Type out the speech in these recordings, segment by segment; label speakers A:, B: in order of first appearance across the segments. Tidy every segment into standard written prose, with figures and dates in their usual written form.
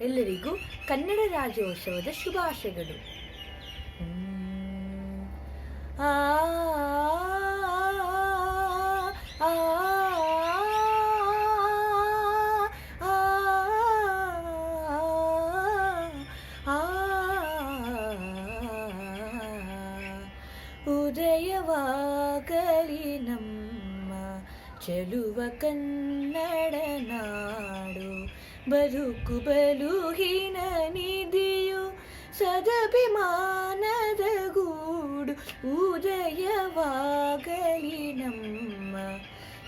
A: ಎಲ್ಲರಿಗೂ ಕನ್ನಡ ರಾಜ್ಯೋತ್ಸವದ ಶುಭಾಶಯಗಳು. ಆ ಆ ಉದಯವಾಗಲಿ ನಮ್ಮ ಚೆಲುವ ಕನ್ನಡ ನಾಡು, ಬದುಕು ಬಲುಹಿನ ನಿಧಿಯು ಸದಭಿಮಾನದ ಗೂಡು. ಉದಯವಾಗಲಿ ನಮ್ಮ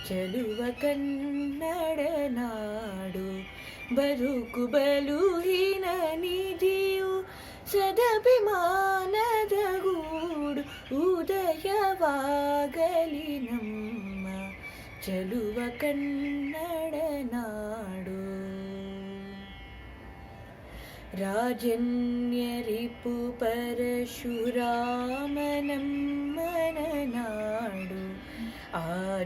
A: ಚೆಲುವ ಕನ್ನಡ ನಾಡು, ಬದುಕು ಬಲುಹಿನ ನಿಧಿಯು ಸದಭಿಮಾನದ ಗೂಡು. ಉದಯವಾಗಲಿ ನಮ್ಮ ಚೆಲುವ ಕನ್ನಡ ನಾಡು. ರಾಜನ್ಯರಿಪು ಪರಶುರಾಮನಮ್ಮನ ನಾಡು, ಆ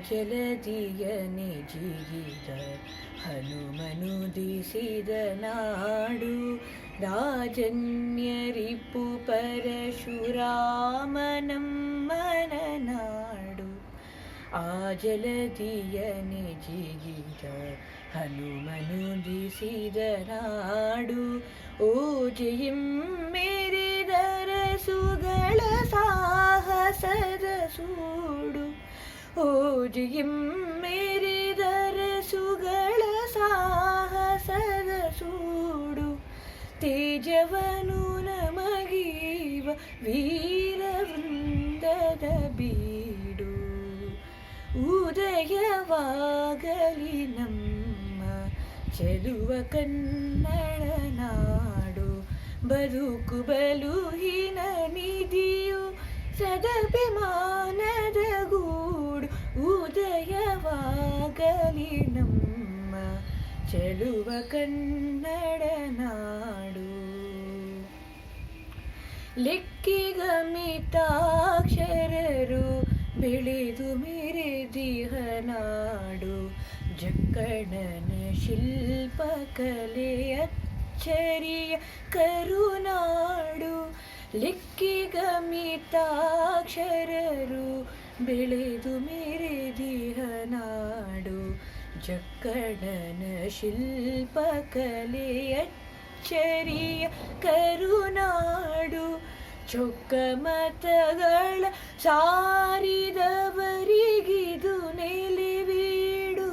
A: ಜಲದಿಯ ನಿಜಿಗಿದ ಹನುಮನುದಿಸಿದ ನಾಡು. ರಾಜನ್ಯರಿಪು ಪರಶುರಾಮನಮ್ಮನ ನಾಡು, ಆ ಜಲದಿಯ ನಿಜಿಗಿದ ಹನುಮನುದಿಸಿದ ನಾಡು. ಓಜೆಯಂ ಮೇರಿದರ ಸುಗಳ ಸಾಹಸದ ಸೂಡು, ಓಜೆಯಂ ಮೇರಿದರ ಸುಗಳ ಸಾಹಸದ ಸೂಡು. ತೇಜವನು ನಮಗೀವ ವೀರವೃಂದದ ಬೀಡು. ಉದಯವಾಗಲಿ ನಮ್ಮ ಚೆಲುವ ಕನ್ನಡ ನಾಡು, ಬದುಕು ಬಲುಹಿನ ನಿಧಿಯು ಸದಭಿಮಾನದ ಗೂಡು. ಉದಯವಾಗಲಿ ನಮ್ಮ ಚೆಲುವ ಕನ್ನಡ ನಾಡು. ಲೆಕ್ಕಿಗಮಿತಾಕ್ಷರರು ಬೆಳೆದು ಮೆರೆದಿಹ ನಾಡು, ಜಕ್ಕಣನ ಶಿಲ್ಪಕಲೆ ಅಚ್ಚರಿಯ ಕರುನಾಡು. ಲೆಕ್ಕಿಗಮಿತಾಕ್ಷರರು ಬೆಳೆದು ಮೆರೆದಿಹ ನಾಡು, ಜಕ್ಕಣನ ಶಿಲ್ಪಕಲೆ ಅಚ್ಚರಿಯ ಕರುನಾಡು. ಚೊಕ್ಕ ಮತಗಳ ಸಾರಿದವರಿಗಿದು ನೆಲೆವೀಡು,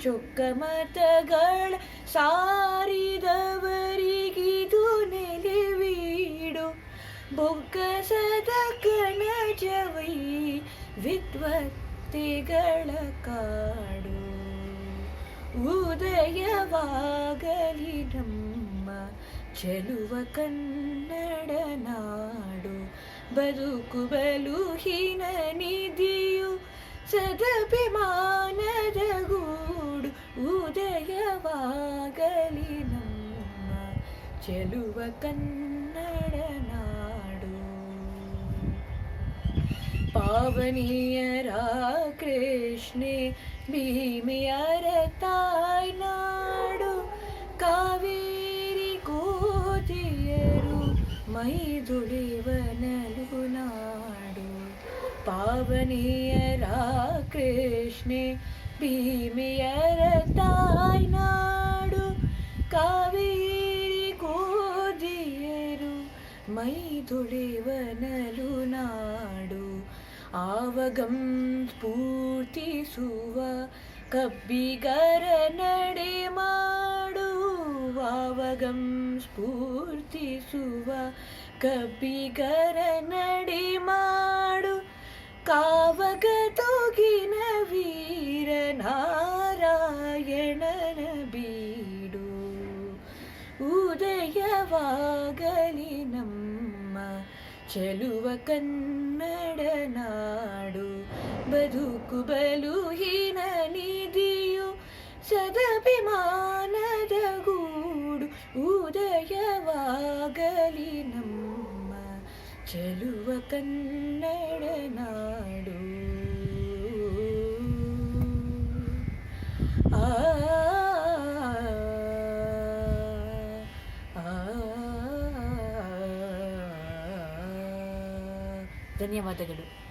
A: ಚೊಕ್ಕ ಮತಗಳ ಸಾರಿದವರಿಗಿದು ನೆಲೆವೀಡು. ಬೊಕ್ಕಸದ ಕಣಜವೈ ವಿದ್ವತ್ತಿಗಳ ಕಾಡು. ಉದಯವಾಗಲಿ ನಮ್ಮ ಚೆಲುವ ಕನ್ನಡ ನಾಡು, ಬದುಕು ಬಲುಹಿನ ನಿಧಿಯು ಸದಭಿಮಾನದ ಗೂಡು. ಉದಯವಾಗಲಿ ನಮ್ಮ ಚೆಲುವ ಕನ್ನಡ ನಾಡು. ಪಾವನಿಯರ ಕೃಷ್ಣೆ ಭೀಮೆಯರ ತಾಯ್ನಾಡು, ಕಾವೇರಿ ಗೋದಿಯರು ಮೈದುಳಿವನಲು ನಾಡು. ಪಾವನಿಯರ ಕೃಷ್ಣೆ ಭೀಮೆಯರ ತಾಯ್ನಾಡು, ಕಾವೇರಿ ಗೋದಿಯರು ಮೈದುಳಿವನಲು ನಾಡು. ಆವಗಂ ಸ್ಫೂರ್ತಿಸುವ ಕಬ್ಬಿಗರ ನಡೆ ಮಾಡು, ಆವಗಂ ಸ್ಫೂರ್ತಿಸುವ ಕಬ್ಬಿಗರ ನಡೆ ಮಾಡು. ಕಾವಗ ತೂಗಿನ ವೀರ ನಾರಾಯಣನ ಬೀಡು. ಉದಯವಾಗಲಿ ನಮ್ಮ ಚೆಲುವ ಕನ್ನಡ ನಾಡು, ಬದುಕು ಬಲುಹಿನ ನಿಧಿಯು ಸದಭಿಮಾನದ ಗೂಡು. ಉದಯವಾಗಲಿ ನಮ್ಮ ಚೆಲುವ ಕನ್ನಡ ನಾಡು. ಆ ಧನ್ಯವಾದಗಳು.